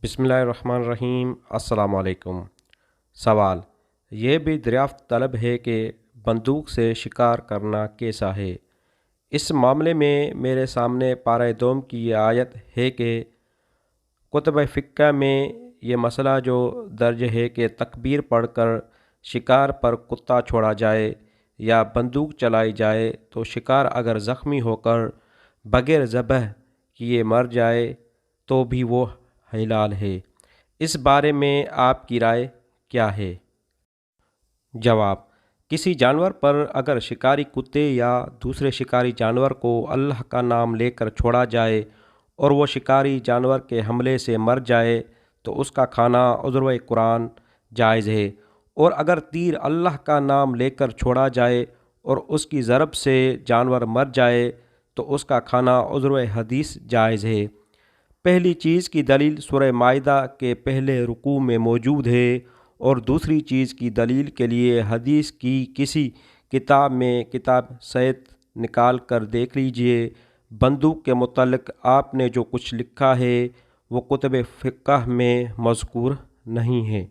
بسم اللہ الرحمن الرحیم۔ السلام علیکم۔ سوال یہ بھی دریافت طلب ہے کہ بندوق سے شکار کرنا کیسا ہے؟ اس معاملے میں میرے سامنے پارہ دوم کی یہ آیت ہے کہ کتب فقہ میں یہ مسئلہ جو درج ہے کہ تکبیر پڑھ کر شکار پر کتا چھوڑا جائے یا بندوق چلائی جائے تو شکار اگر زخمی ہو کر بغیر ذبح کیے مر جائے تو بھی وہ حلال ہے۔ اس بارے میں آپ کی رائے کیا ہے؟ جواب: کسی جانور پر اگر شکاری کتے یا دوسرے شکاری جانور کو اللہ کا نام لے کر چھوڑا جائے اور وہ شکاری جانور کے حملے سے مر جائے تو اس کا کھانا عضو قرآن جائز ہے، اور اگر تیر اللہ کا نام لے کر چھوڑا جائے اور اس کی ضرب سے جانور مر جائے تو اس کا کھانا عضو حدیث جائز ہے۔ پہلی چیز کی دلیل سورہ مائدہ کے پہلے رکوع میں موجود ہے، اور دوسری چیز کی دلیل کے لیے حدیث کی کسی کتاب میں کتاب صید نکال کر دیکھ لیجئے۔ بندوق کے متعلق آپ نے جو کچھ لکھا ہے وہ کتب فقہ میں مذکور نہیں ہے۔